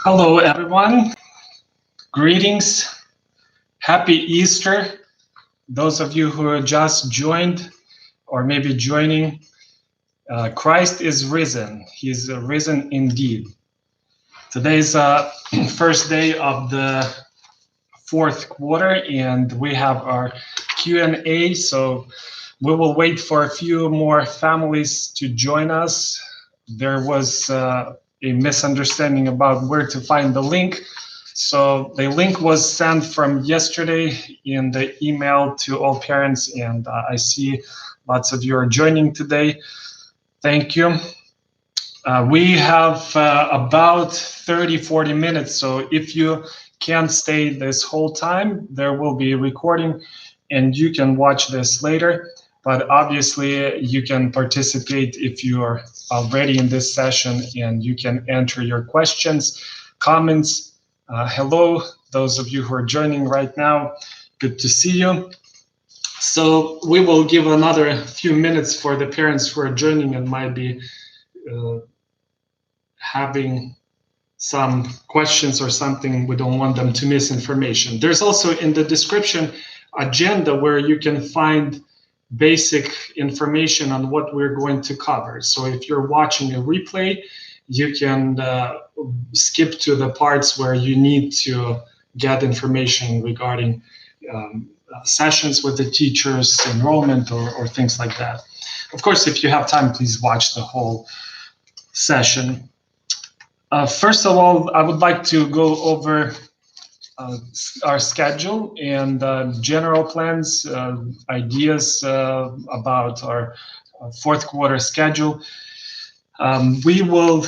Hello, everyone. Greetings. Happy Easter. Those of you who are just joined or maybe joining, Christ is risen. He is risen indeed. Today's first day of the fourth quarter, and we have our Q&A. So we will wait for a few more families to join us. There was a misunderstanding about where to find the link. So the link was sent from yesterday in the email to all parents, and I see lots of you are joining today. Thank you. We have about 30-40 minutes, so if you can't stay this whole time, there will be a recording and you can watch this later. But obviously you can participate if you are already in this session, and you can enter your questions, comments. Hello, those of you who are joining right now, good to see you. So we will give another few minutes for the parents who are joining and might be having some questions or something. We don't want them to miss information. There's also in the description agenda where you can find basic information on what we're going to cover. So if you're watching a replay, you can skip to the parts where you need to get information regarding sessions with the teachers, enrollment, or things like that. Of course, if you have time, please watch the whole session. First of all, I would like to go over our schedule and general plans, ideas about our fourth quarter schedule. We will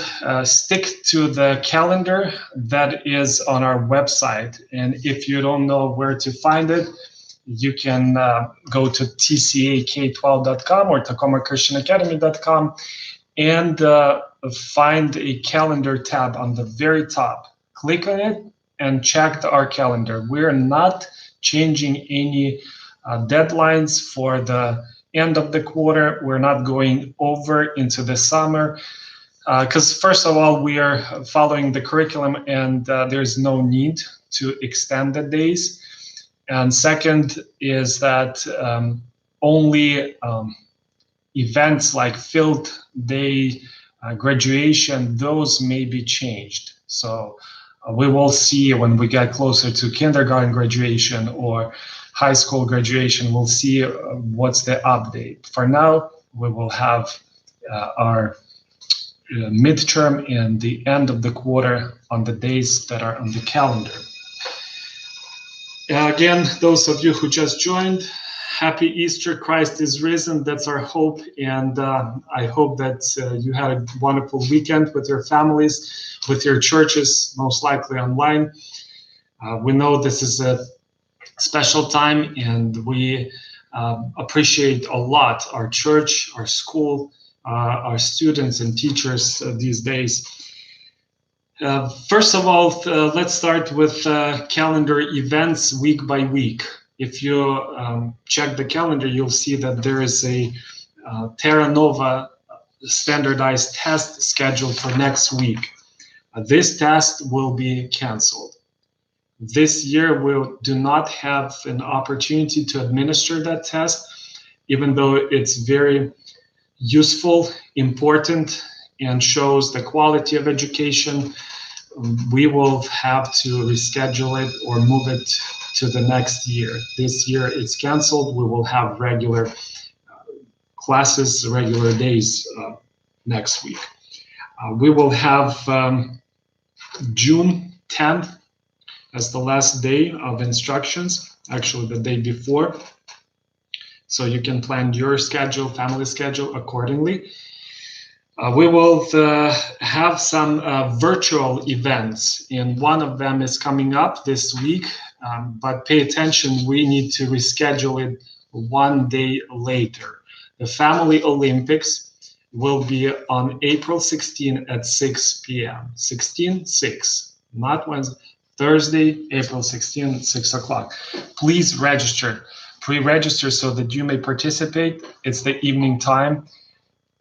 stick to the calendar that is on our website. And if you don't know where to find it, you can go to tcak12.com or takomachristianacademy.com and find a calendar tab on the very top. Click on it and check our calendar. We're not changing any deadlines for the end of the quarter. We're not going over into the summer because first of all, we are following the curriculum and there's no need to extend the days. And second is that only events like field day, graduation, those may be changed. So we will see when we get closer to kindergarten graduation or high school graduation, we'll see what's the update. For now, we will have our midterm and the end of the quarter on the days that are on the calendar. Again, those of you who just joined, happy Easter, Christ is risen. That's our hope. And I hope that you had a wonderful weekend with your families, with your churches, most likely online. We know this is a special time, and we appreciate a lot our church, our school, our students and teachers these days. First of all, let's start with calendar events week by week. If you check the calendar, you'll see that there is a Terra Nova standardized test scheduled for next week. This test will be canceled. This year, we do not have an opportunity to administer that test, even though it's very useful, important, and shows the quality of education. We will have to reschedule it or move it to the next year. This year it's canceled. We will have regular classes, regular days next week. We will have June 10th as the last day of instructions, actually the day before. So you can plan your schedule, family schedule accordingly. We will have some virtual events, and one of them is coming up this week, but pay attention, we need to reschedule it one day later. The Family Olympics will be on April 16 at 6 p.m. 16/6, not Wednesday, Thursday, April 16, 6 o'clock. Please register, pre-register so that you may participate. It's the evening time.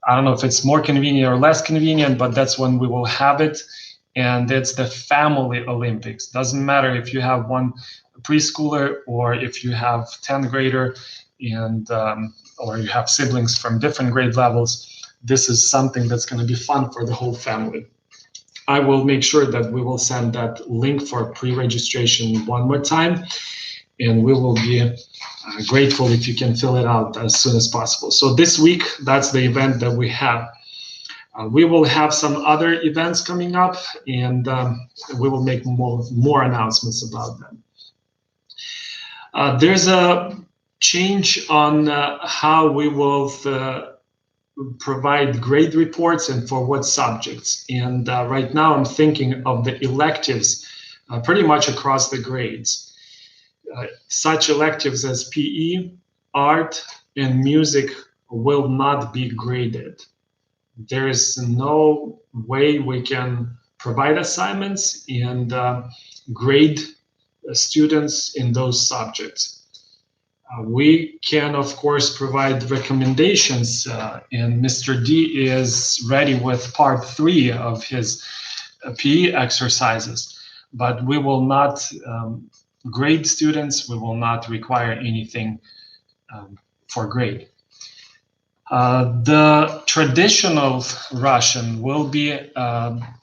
I don't know if it's more convenient or less convenient, but that's when we will have it. and it's the family Olympics. Doesn't matter if you have one preschooler or if you have 10th grader and or you have siblings from different grade levels. This is something that's going to be fun for the whole family. I will make sure that we will send that link for pre-registration one more time, and we will be grateful if you can fill it out as soon as possible. So this week, that's the event that we have. We will have some other events coming up, and we will make more announcements about them. There's a change on how we will provide grade reports and for what subjects. And right now I'm thinking of the electives pretty much across the grades. Such electives as PE, art, and music will not be graded. There is no way we can provide assignments and grade students in those subjects. We can, of course, provide recommendations, and Mr. D is ready with part 3 of his PE exercises, but we will not grade students. We will not require anything for grade. The traditional Russian will be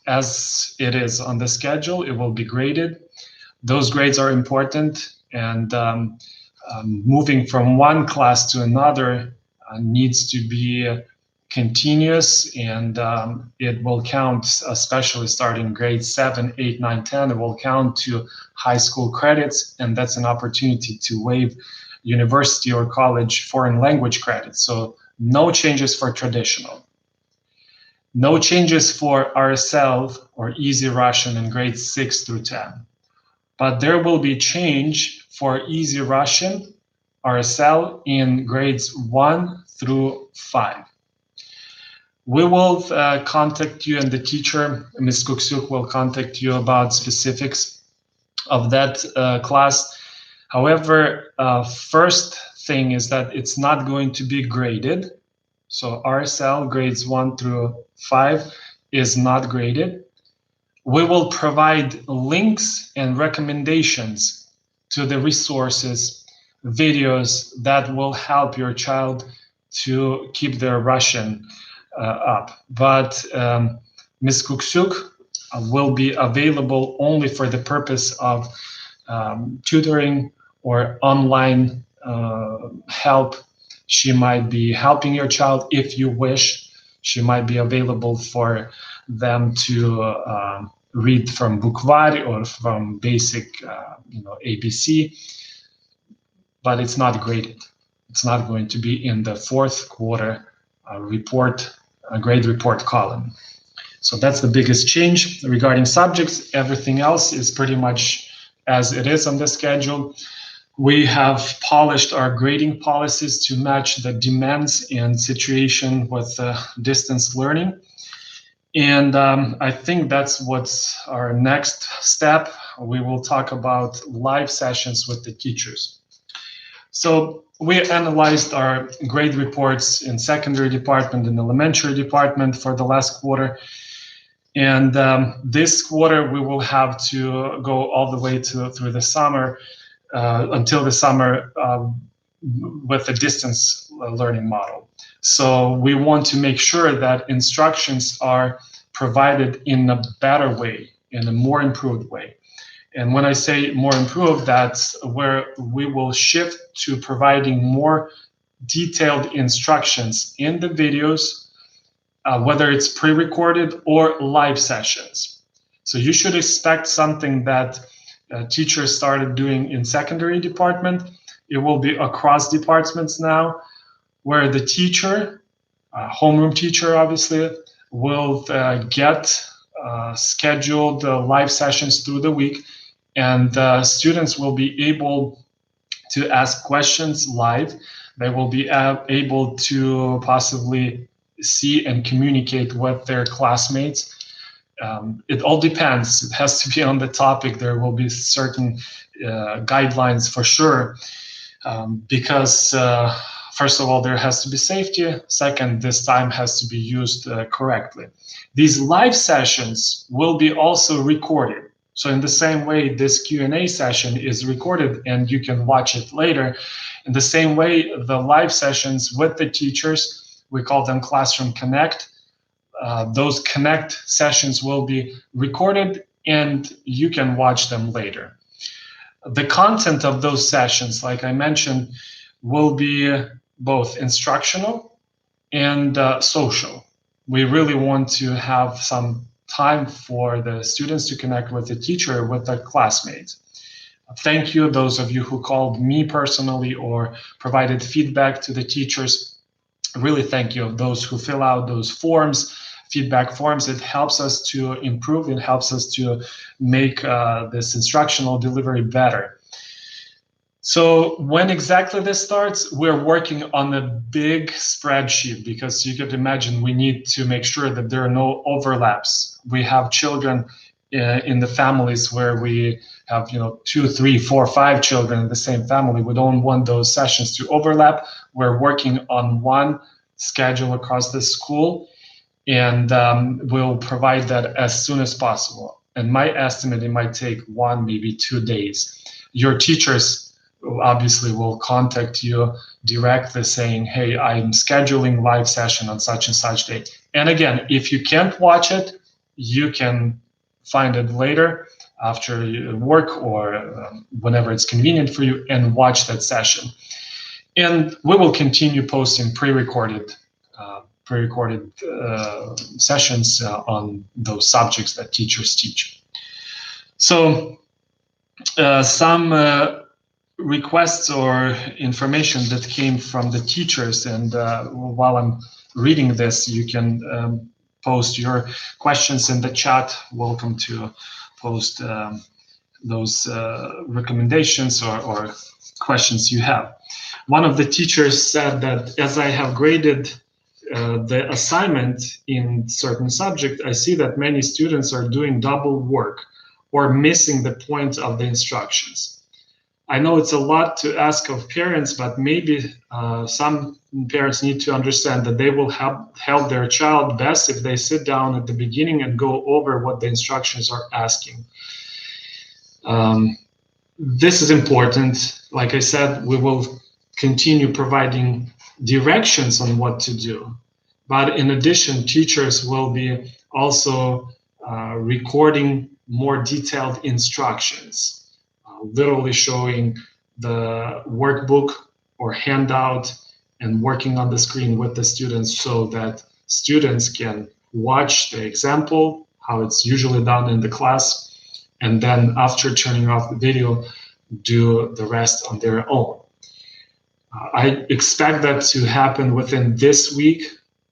as it is on the schedule. It will be graded. Those grades are important, and moving from one class to another needs to be continuous, and it will count, especially starting grade 7, 8, 9, 10, it will count to high school credits, and that's an opportunity to waive university or college foreign language credits. So no changes for traditional. No changes for RSL or Easy Russian in grades 6 through 10. But there will be change for Easy Russian, RSL, in grades 1 through 5. We will contact you, and the teacher, Ms. Kuksyuk, will contact you about specifics of that class. However, first thing is that it's not going to be graded. So RSL grades 1 through 5 is not graded. We will provide links and recommendations to the resources, videos that will help your child to keep their Russian up. But Ms. Kuksyuk will be available only for the purpose of tutoring or online help. She might be helping your child if you wish. She might be available for them to read from Bukvari or from basic, ABC, but it's not graded. It's not going to be in the 4th quarter grade report column. So that's the biggest change regarding subjects. Everything else is pretty much as it is on the schedule. We have polished our grading policies to match the demands and situation with distance learning. And I think that's what's our next step. We will talk about live sessions with the teachers. So we analyzed our grade reports in secondary department and elementary department for the last quarter. And this quarter, we will have to go all the way through the summer, until the summer with a distance learning model. So we want to make sure that instructions are provided in a better way, in a more improved way. And when I say more improved, that's where we will shift to providing more detailed instructions in the videos, whether it's pre-recorded or live sessions. So you should expect something that teachers started doing in secondary department. It will be across departments now, where the teacher, homeroom teacher obviously, will get scheduled live sessions through the week, and students will be able to ask questions live. They will be able to possibly see and communicate with their classmates. It all depends. It has to be on the topic. There will be certain guidelines for sure, because First of all, there has to be safety. Second, this time has to be used correctly. These live sessions will be also recorded. So in the same way, this Q&A session is recorded and you can watch it later. In the same way, the live sessions with the teachers, we call them Classroom Connect. Those Connect sessions will be recorded and you can watch them later. The content of those sessions, like I mentioned, will be both instructional and social. We really want to have some time for the students to connect with the teacher, with their classmates. Thank you, those of you who called me personally or provided feedback to the teachers. Really thank you. Those who fill out those forms, feedback forms, it helps us to improve, it helps us to make this instructional delivery better. So when exactly this starts, we're working on a big spreadsheet because you could imagine we need to make sure that there are no overlaps. We have children in the families where we have 2, 3, 4, 5 children in the same family. We don't want those sessions to overlap. We're working on one schedule across the school, and we'll provide that as soon as possible. And my estimate, it might take 1, maybe 2 days. Your teachers obviously will contact you directly saying, hey, I'm scheduling live session on such and such day. And again, if you can't watch it, you can find it later after work or whenever it's convenient for you and watch that session. And we will continue posting pre-recorded sessions on those subjects that teachers teach. So some requests or information that came from the teachers, and while I'm reading this, you can post your questions in the chat. Welcome to post those recommendations or questions you have. One of the teachers said that as I have graded the assignment in certain subject, I see that many students are doing double work or missing the point of the instructions. I know it's a lot to ask of parents, but maybe some parents need to understand that they will help their child best if they sit down at the beginning and go over what the instructions are asking. This is important. Like I said, we will continue providing directions on what to do. But in addition, teachers will be also recording more detailed instructions. Literally showing the workbook or handout and working on the screen with the students so that students can watch the example, how it's usually done in the class, and then after turning off the video, do the rest on their own. I expect that to happen within this week.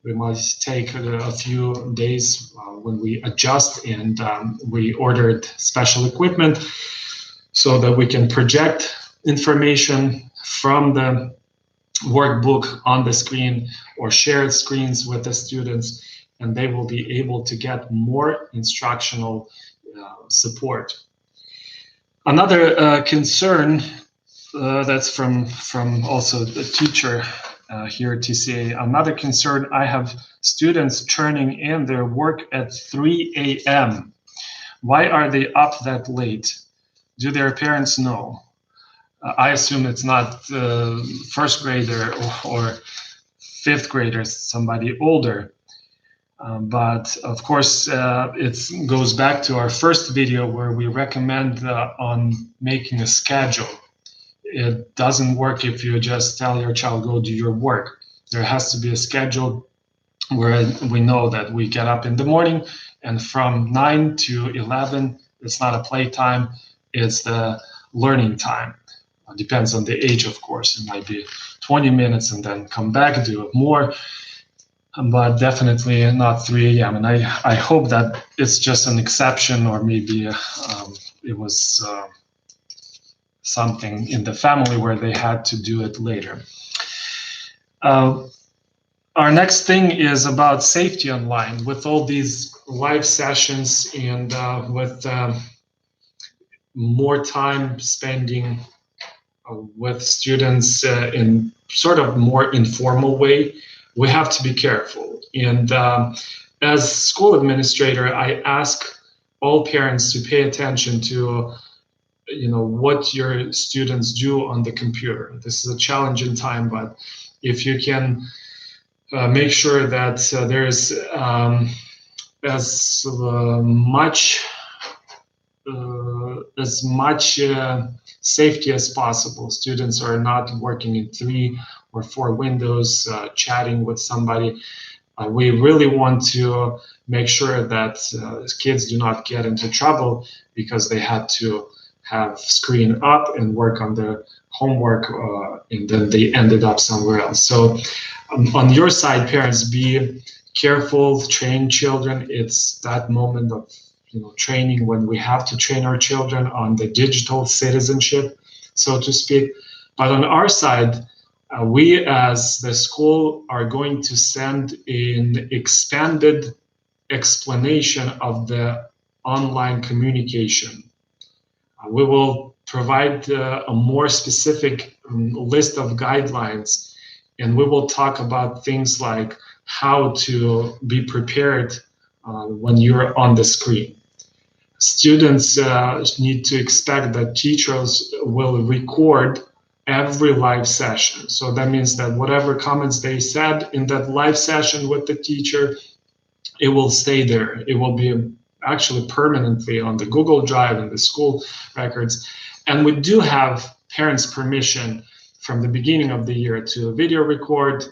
We might take a few days when we adjust, and we ordered special equipment so that we can project information from the workbook on the screen or shared screens with the students, and they will be able to get more instructional support. Another concern that's from also the teacher here at TCA. Another concern, I have students turning in their work at 3 a.m. Why are they up that late? Do their parents know? I assume it's not first grader or fifth grader, somebody older. But of course, it goes back to our first video where we recommend on making a schedule. It doesn't work if you just tell your child, go do your work. There has to be a schedule where we know that we get up in the morning, and from 9 to 11, it's not a playtime. It's the learning time. It depends on the age, of course. It might be 20 minutes and then come back, do more, but definitely not 3 a.m. And I hope that it's just an exception, or maybe it was something in the family where they had to do it later. Our next thing is about safety online. With all these live sessions and with more time spending with students in sort of more informal way, we have to be careful. And as school administrator, I ask all parents to pay attention to what your students do on the computer. This is a challenging time, but if you can make sure that there's as much safety as possible. Students are not working in 3 or 4 windows, chatting with somebody. We really want to make sure that kids do not get into trouble because they had to have screen up and work on their homework, and then they ended up somewhere else. So on your side, parents, be careful, train children. It's that moment of training when we have to train our children on the digital citizenship, so to speak. But on our side, we as the school are going to send an expanded explanation of the online communication. We will provide a more specific list of guidelines, and we will talk about things like how to be prepared when you're on the screen. Students need to expect that teachers will record every live session. So that means that whatever comments they said in that live session with the teacher, it will stay there. It will be actually permanently on the Google Drive and the school records. And we do have parents' permission from the beginning of the year to video record,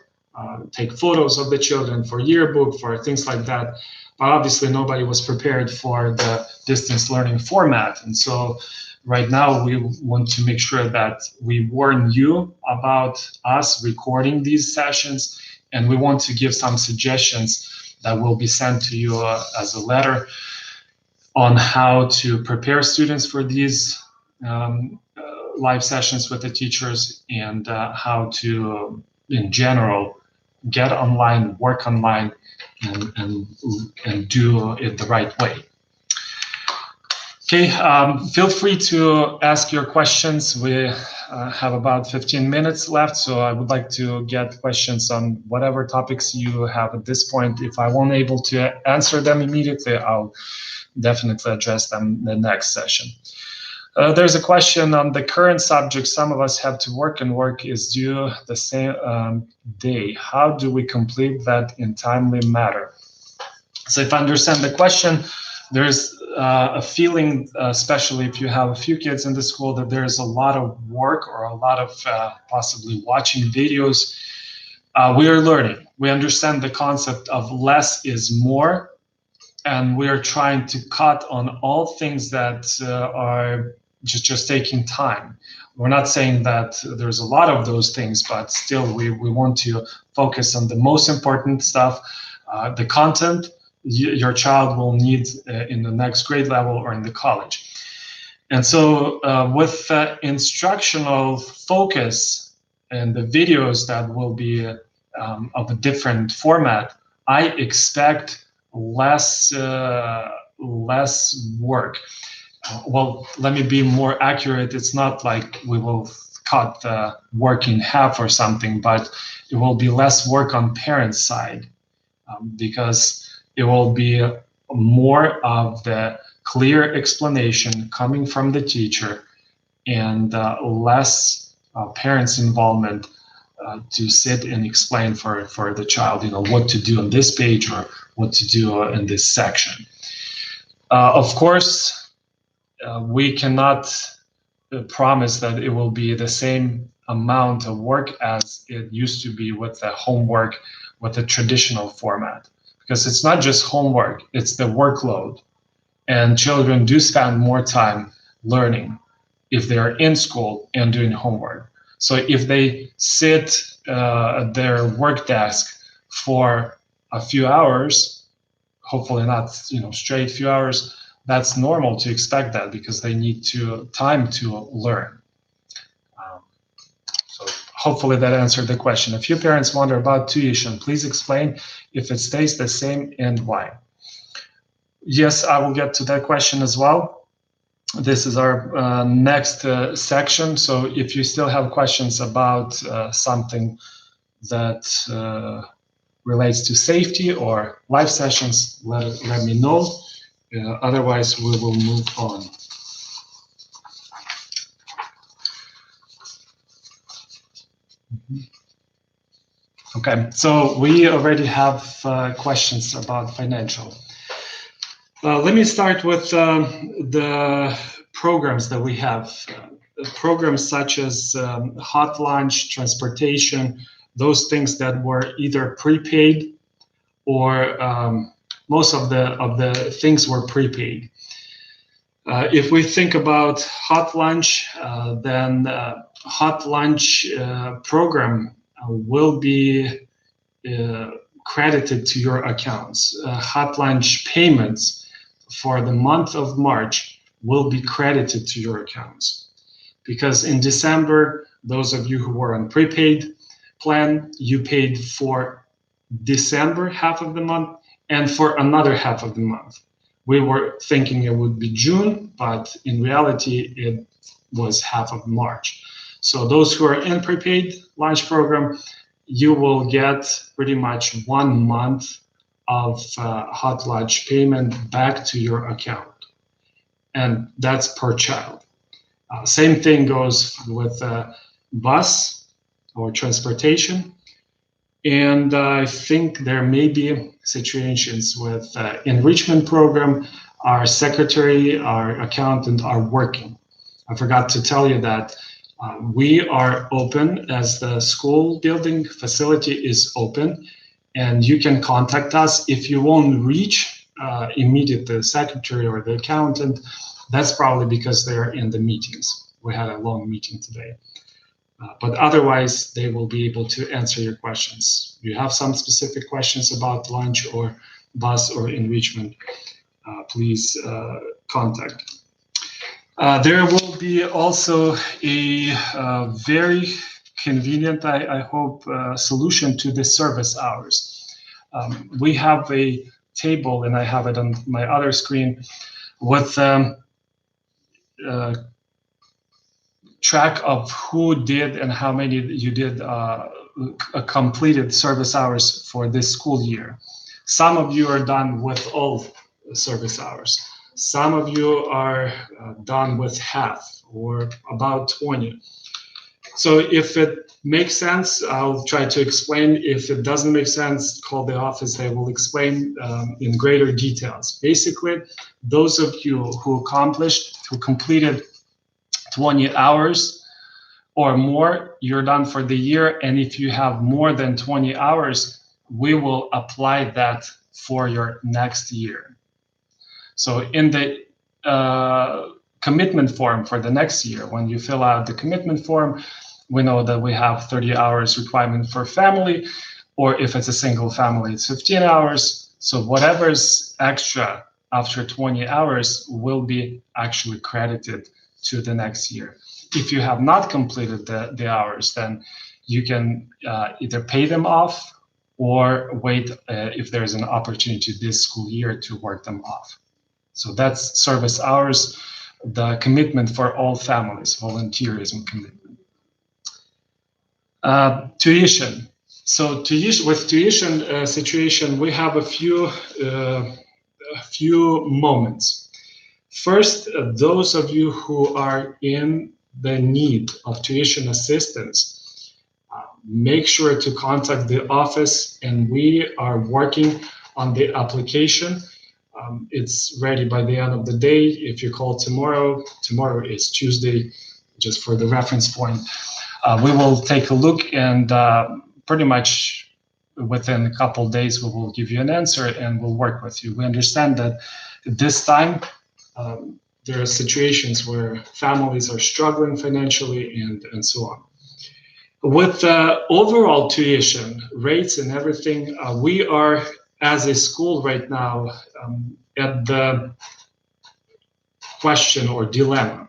take photos of the children for yearbook, for things like that. But obviously nobody was prepared for the distance learning format. And so right now we want to make sure that we warn you about us recording these sessions, and we want to give some suggestions that will be sent to you as a letter on how to prepare students for these live sessions with the teachers, and how to, in general, get online, work online, and do it the right way. Okay, feel free to ask your questions. We have about 15 minutes left, so I would like to get questions on whatever topics you have at this point. If I won't able to answer them immediately, I'll definitely address them in the next session. There's a question on the current subject. Some of us have to work, and work is due the same day. How do we complete that in timely manner? So if I understand the question, there's a feeling, especially if you have a few kids in the school, that there's a lot of work or a lot of possibly watching videos. We are learning. We understand the concept of less is more, and we are trying to cut on all things that are just taking time. We're not saying that there's a lot of those things, but still we want to focus on the most important stuff, the content your child will need in the next grade level or in the college. And so with instructional focus and the videos that will be of a different format, I expect less work. Well, let me be more accurate. It's not like we will cut the work in half or something, but it will be less work on parents' side, because it will be more of the clear explanation coming from the teacher, and less parents' involvement to sit and explain for the child, what to do on this page or what to do in this section. Of course, we cannot promise that it will be the same amount of work as it used to be with the homework, with the traditional format, because it's not just homework, it's the workload. And children do spend more time learning if they are in school and doing homework. So if they sit at their work desk for a few hours, hopefully not straight few hours, that's normal to expect that, because they need time to learn. So hopefully that answered the question. A few parents wonder about tuition. Please explain if it stays the same and why. Yes, I will get to that question as well. This is our next section. So if you still have questions about something that relates to safety or live sessions, let me know. Otherwise, we will move on. Okay, so we already have questions about financial. Let me start with the programs that we have. Programs such as hot lunch, transportation, those things that were either prepaid or most of the things were prepaid. If we think about hot lunch, then hot lunch program will be credited to your accounts. Hot lunch payments for the month of March will be credited to your accounts. Because in December, those of you who were on prepaid plan, you paid for December half of the month and for another half of the month. We were thinking it would be June, but in reality, it was half of March. So those who are in prepaid lunch program, you will get pretty much 1 month of hot lunch payment back to your account. And that's per child. Same thing goes with bus or transportation. And I think there may be situations with enrichment program. Our secretary, our accountant are working. I forgot to tell you that we are open as the school building facility is open, and you can contact us. If you won't reach immediately the secretary or the accountant, that's probably because they're in the meetings. We had a long meeting today. But otherwise, they will be able to answer your questions. If you have some specific questions about lunch or bus or enrichment, please contact. There will be also a very convenient, I hope, solution to the service hours. We have a table, and I have it on my other screen, with track of who did and how many you did completed service hours for this school year. Some of you are done with all service hours. Some of you are done with half or about 20. So if it makes sense, I'll try to explain. If it doesn't make sense, call the office. They will explain in greater details. Basically, those of you who completed 20 hours or more, you're done for the year. And if you have more than 20 hours, we will apply that for your next year. So in the commitment form for the next year, when you fill out the commitment form, we know that we have 30 hours requirement for family, or if it's a single family, it's 15 hours. So whatever's extra after 20 hours will be actually credited to the next year. If you have not completed the hours, then you can either pay them off or wait if there's an opportunity this school year to work them off. So that's service hours, the commitment for all families, volunteerism commitment. Tuition. So with tuition situation, we have a few moments. First, those of you who are in the need of tuition assistance, make sure to contact the office, and we are working on the application. It's ready by the end of the day. If you call tomorrow is Tuesday, just for the reference point, we will take a look, and pretty much within a couple of days, we will give you an answer and we'll work with you. We understand that this time, there are situations where families are struggling financially and so on. With overall tuition rates and everything, we are, as a school right now, at the question or dilemma.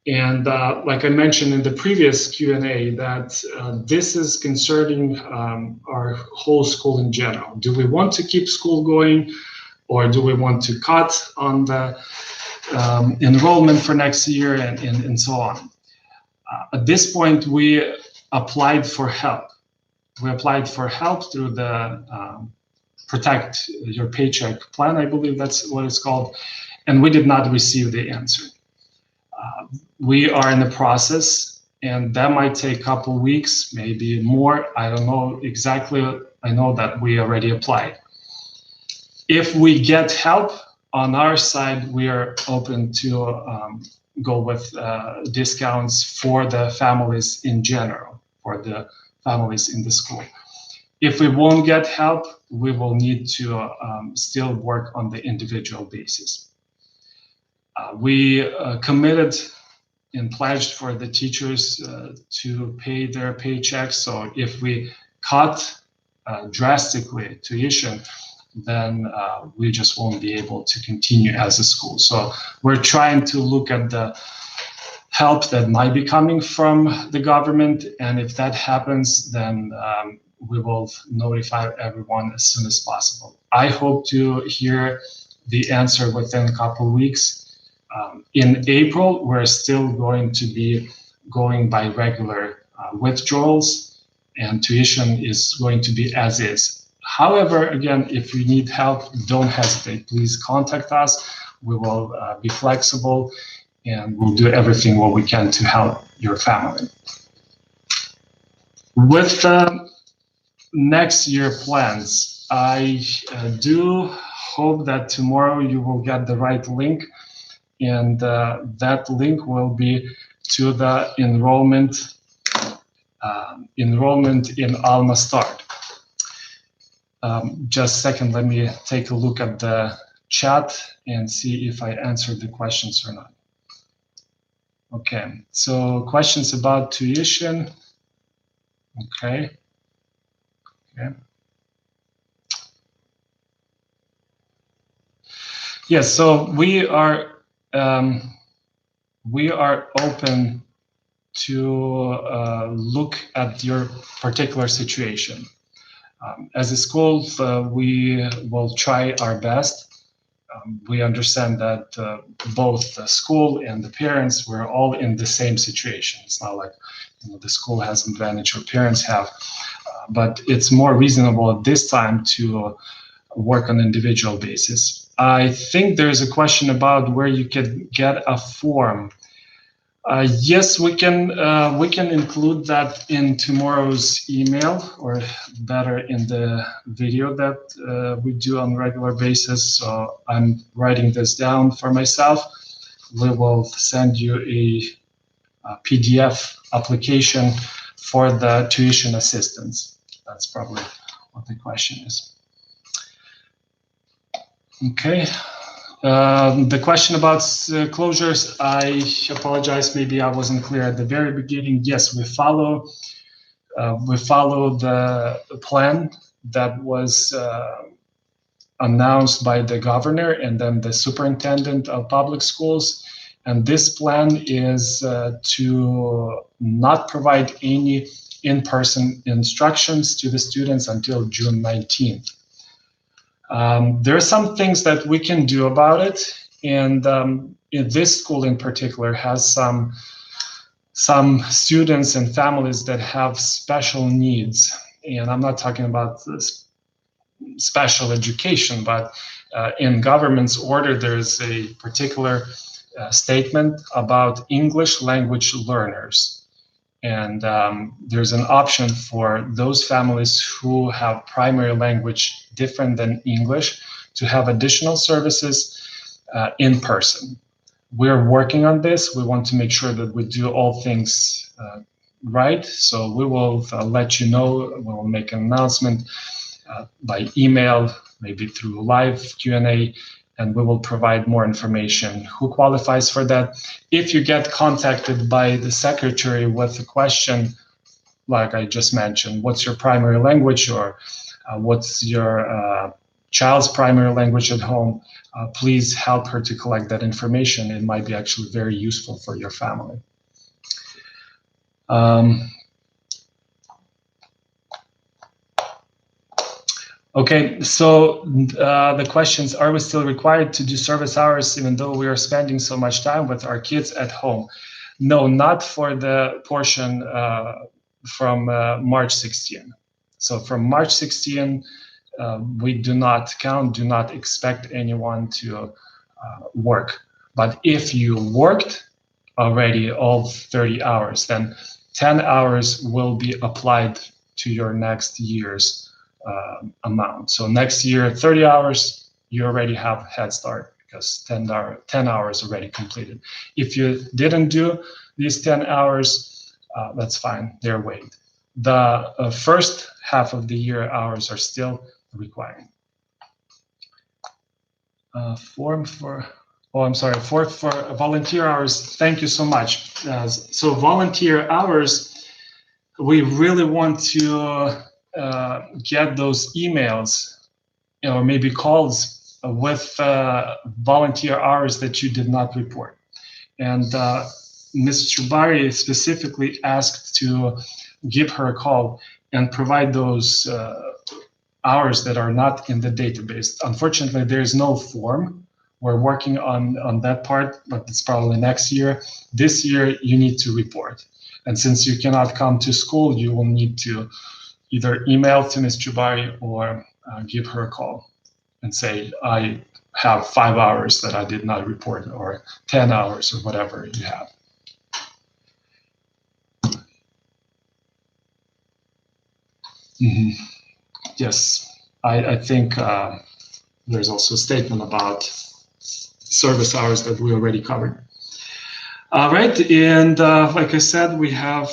And like I mentioned in the previous Q&A, that this is concerning our whole school in general. Do we want to keep school going, or do we want to cut on the enrollment for next year, and so on. At this point, we applied for help. We applied for help through the Protect Your Paycheck plan, I believe that's what it's called, and we did not receive the answer. We are in the process, and that might take a couple weeks, maybe more. I don't know exactly. I know that we already applied. If we get help on our side, we are open to go with discounts for the families in general, for the families in the school. If we won't get help, we will need to still work on the individual basis. We committed and pledged for the teachers to pay their paychecks. So if we cut drastically tuition, then we just won't be able to continue as a school. So we're trying to look at the help that might be coming from the government. And if that happens, then we will notify everyone as soon as possible. I hope to hear the answer within a couple of weeks. In April, we're still going to be going by regular withdrawals, and tuition is going to be as is. However, again, if you need help, don't hesitate. Please contact us. We will be flexible, and we'll do everything what we can to help your family. With next year plans, I do hope that tomorrow you will get the right link, and that link will be to the enrollment in Alma Start. Just a second, let me take a look at the chat and see if I answered the questions or not. Okay, so questions about tuition. Okay. Yes, so we are open to look at your particular situation. As a school, we will try our best. We understand that both the school and the parents, we're all in the same situation. It's not like the school has an advantage or parents have, but it's more reasonable at this time to work on an individual basis. I think there's a question about where you can get a form. Yes, we can include that in tomorrow's email, or better in the video that we do on a regular basis. So I'm writing this down for myself. We will send you a PDF application for the tuition assistance. That's probably what the question is. Okay. The question about closures, I apologize, maybe I wasn't clear at the very beginning. Yes, we follow the plan that was announced by the governor and then the superintendent of public schools. And this plan is to not provide any in-person instructions to the students until June 19th. There are some things that we can do about it, and in this school in particular has some students and families that have special needs. And I'm not talking about this special education, but in government's order, there's a particular statement about English language learners. And there's an option for those families who have primary language different than English to have additional services in person. We're working on this. We want to make sure that we do all things right. So we will let you know. We will make an announcement by email, maybe through live Q&A, and we will provide more information who qualifies for that. If you get contacted by the secretary with a question, like I just mentioned, what's your primary language, or what's your child's primary language at home, please help her to collect that information. It might be actually very useful for your family. Okay, so the questions, are we still required to do service hours even though we are spending so much time with our kids at home? No, not for the portion from March 16. So from March 16, we do not count, do not expect anyone to work. But if you worked already all 30 hours, then 10 hours will be applied to your next year's amount. So next year, 30 hours, you already have head start because 10 hours already completed. If you didn't do these 10 hours, that's fine, they're waived. The first half of the year hours are still required. Form for, oh, I'm sorry, for volunteer hours, thank you so much. So volunteer hours, we really want to get those emails or maybe calls with volunteer hours that you did not report. And Ms. Chubari specifically asked to give her a call and provide those hours that are not in the database. Unfortunately, there's no form. We're working on that part, but it's probably next year. This year, you need to report. And since you cannot come to school, you will need to either email to Ms. Chubari or give her a call and say, I have 5 hours that I did not report, or 10 hours, or whatever you have. Mm-hmm. Yes, I think there's also a statement about service hours that we already covered. All right, and like I said, we have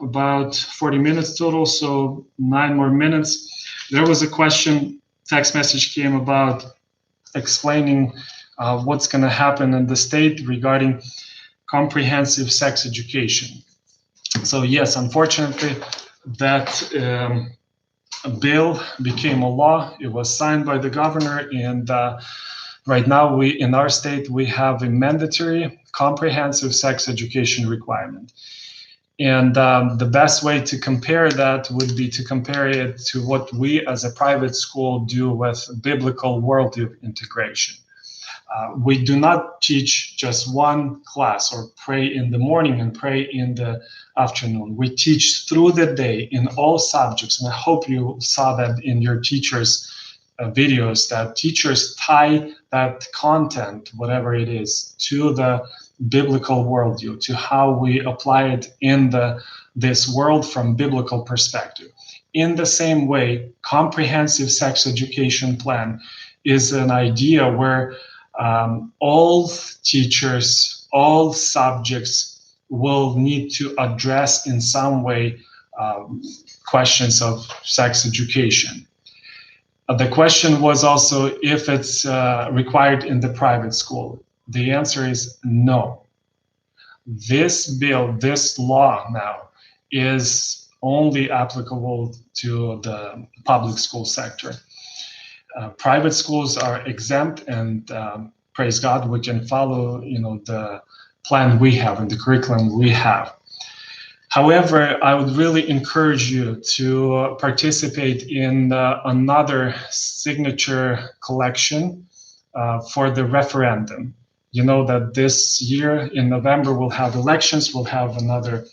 about 40 minutes total, so 9 more minutes. There was a question, text message came about explaining what's going to happen in the state regarding comprehensive sex education. So yes, unfortunately, that bill became a law. It was signed by the governor, and right now we in our state we have a mandatory comprehensive sex education requirement. And the best way to compare that would be to compare it to what we as a private school do with biblical worldview integration. We do not teach just one class or pray in the morning and pray in the afternoon. We teach through the day in all subjects. And I hope you saw that in your teachers' videos, that teachers tie that content, whatever it is, to the biblical worldview, to how we apply it in this world from biblical perspective. In the same way, comprehensive sex education plan is an idea where all teachers, all subjects will need to address in some way questions of sex education. The question was also if it's required in the private school. The answer is no. This bill, this law now, is only applicable to the public school sector. Private schools are exempt, and praise God, we can follow, the plan we have and the curriculum we have. However, I would really encourage you to participate in another signature collection for the referendum. You know that this year in November we'll have elections, we'll have another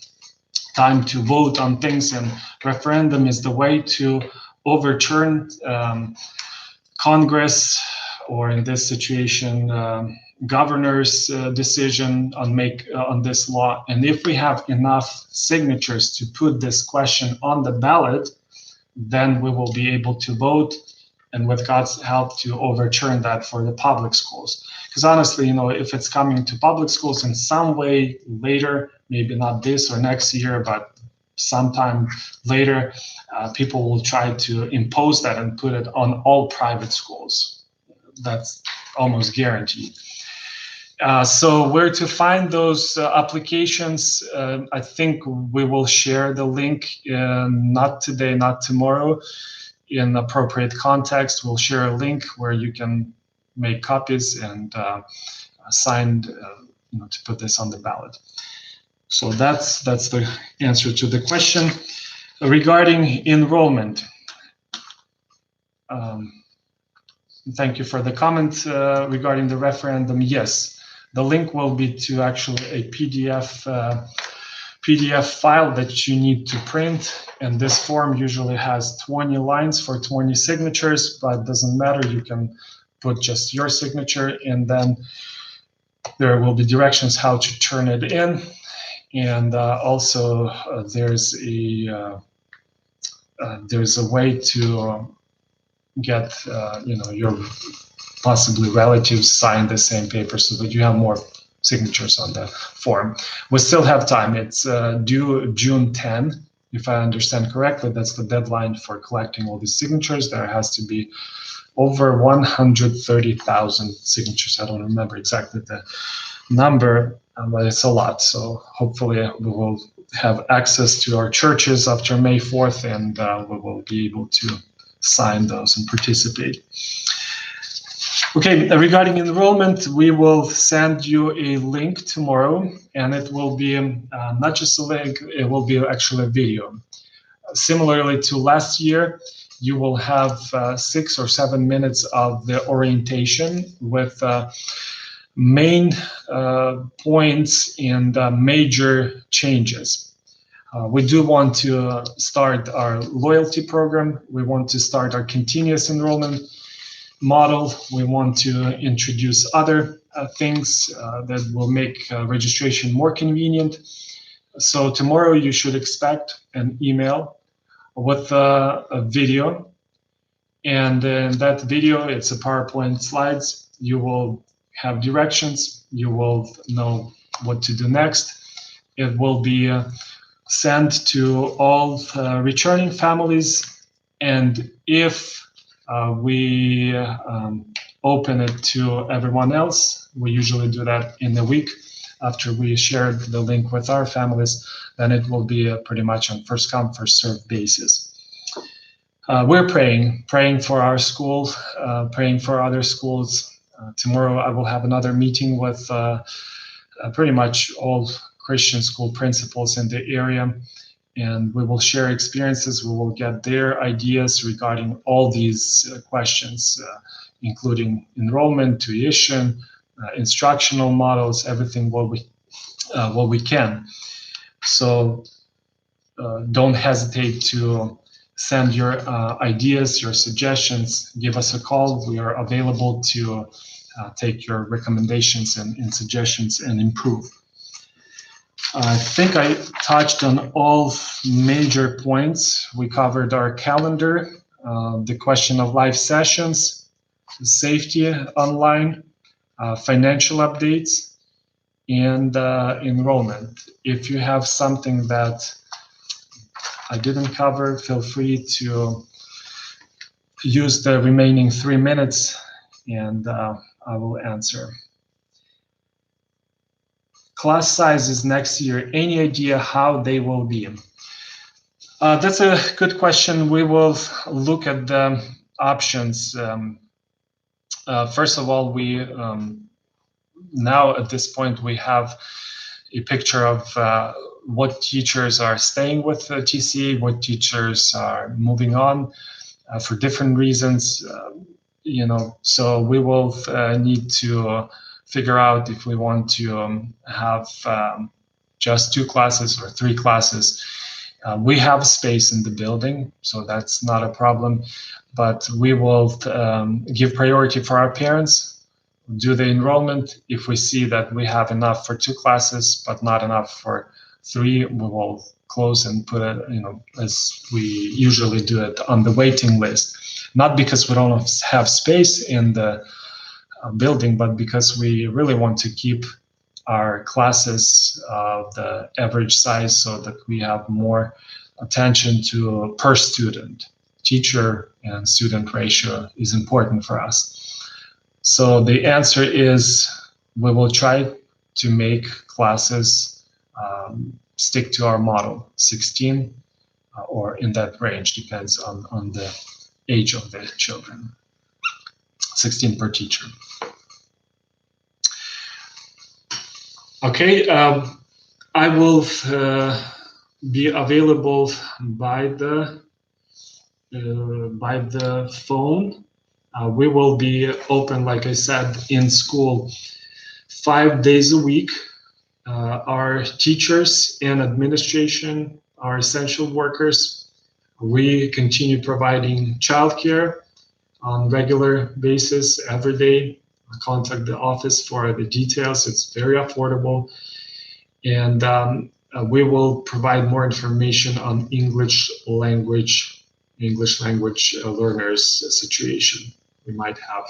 time to vote on things, and referendum is the way to overturn Congress, or in this situation, governor's decision on this law. And if we have enough signatures to put this question on the ballot, then we will be able to vote, and with God's help, to overturn that for the public schools. Because honestly, if it's coming to public schools in some way later, maybe not this or next year, but sometime later, people will try to impose that and put it on all private schools. That's almost guaranteed. So where to find those applications? I think we will share the link, not today, not tomorrow. In appropriate context, we'll share a link where you can make copies and sign to put this on the ballot. So that's the answer to the question. Regarding enrollment, Thank you for the comment regarding the referendum. Yes, the link will be to actually a PDF file that you need to print, and this form usually has 20 lines for 20 signatures, but it doesn't matter. You can put just your signature, and then there will be directions how to turn it in, and also there's a way to get your possibly relatives sign the same paper so that you have more signatures on the form. We still have time. It's due June 10, if I understand correctly. That's the deadline for collecting all these signatures. There has to be over 130,000 signatures. I don't remember exactly the number, but it's a lot. So hopefully we will have access to our churches after May 4th, and we will be able to sign those and participate. Okay, regarding enrollment, we will send you a link tomorrow, and it will be not just a link, it will be actually a video. Similarly to last year, you will have 6 or 7 minutes of the orientation with main points and major changes. We do want to start our loyalty program. We want to start our continuous enrollment model. We want to introduce other things that will make registration more convenient. So tomorrow you should expect an email with a video, and in that video it's a PowerPoint slides. You will have directions. You will know what to do next. It will be sent to all returning families, and if we open it to everyone else, we usually do that in a week after we shared the link with our families, then it will be pretty much on first come, first served basis. We're praying for our school, praying for other schools. Tomorrow I will have another meeting with pretty much all Christian school principals in the area, and we will share experiences. We will get their ideas regarding all these questions, including enrollment, tuition, instructional models, everything what we can. So don't hesitate to send your ideas, your suggestions. Give us a call. We are available to take your recommendations and suggestions and improve. I think I touched on all major points. We covered our calendar, the question of live sessions, safety online, financial updates, and enrollment. If you have something that I didn't cover, feel free to use the remaining 3 minutes, and I will answer. Class sizes next year, any idea how they will be? That's a good question. We will look at the options. First of all, we now at this point we have a picture of what teachers are staying with the TCA, what teachers are moving on for different reasons. So we will need to figure out if we want to have just 2 classes or 3 classes. We have space in the building, so that's not a problem, but we will give priority for our parents, do the enrollment. If we see that we have enough for 2 classes, but not enough for 3, we will close and put it, as we usually do it, on the waiting list. Not because we don't have space in the building, but because we really want to keep our classes the average size so that we have more attention to per student. Teacher and student ratio is important for us. So the answer is we will try to make classes stick to our model, 16 or in that range, depends on the age of the children. 16 per teacher. Okay, I will be available by the by the phone. We will be open, like I said, in school 5 days a week. Our teachers and administration are essential workers. We continue providing childcare on regular basis every day. Contact the office for the details. It's very affordable. And we will provide more information on English language learners situation. We might have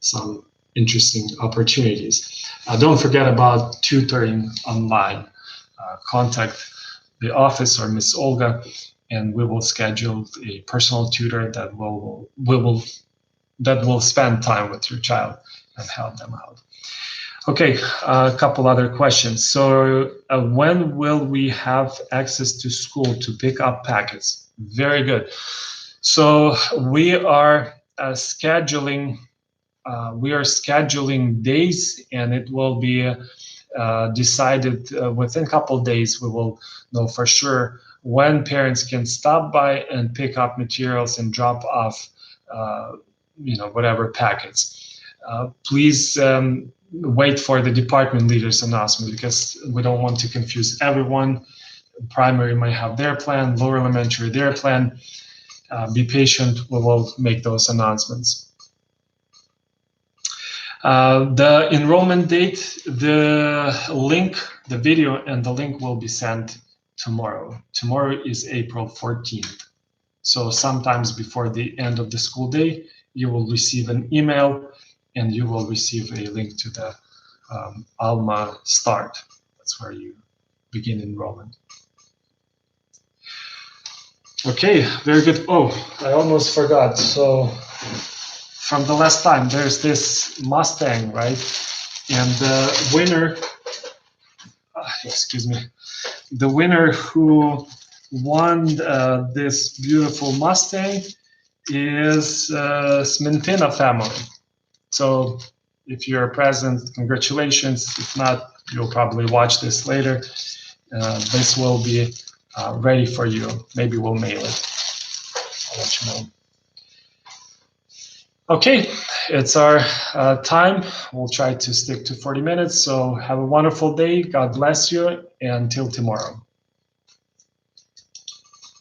some interesting opportunities. Don't forget about tutoring online. Contact the office or Miss Olga, and we will schedule a personal tutor that will spend time with your child and help them out. Okay, a couple other questions. So when will we have access to school to pick up packets? Very good. So we are scheduling days, and it will be decided within a couple of days. We will know for sure when parents can stop by and pick up materials and drop off whatever packets. Please wait for the department leader's announcement, because we don't want to confuse everyone. Primary might have their plan, lower elementary their plan. Be patient, we will make those announcements. The enrollment date, the link, the video and the link will be sent tomorrow. Tomorrow is April 14th. So sometimes before the end of the school day, you will receive an email and you will receive a link to the Alma Start. That's where you begin enrollment. Okay, very good. Oh, I almost forgot. So from the last time, there's this Mustang, right? And the winner, the winner who won this beautiful Mustang is Smentina family. So if you're present, congratulations. If not, you'll probably watch this later. This will be ready for you. Maybe we'll mail it. I'll let you know. Okay, it's our time. We'll try to stick to 40 minutes. So have a wonderful day. God bless you. And until tomorrow.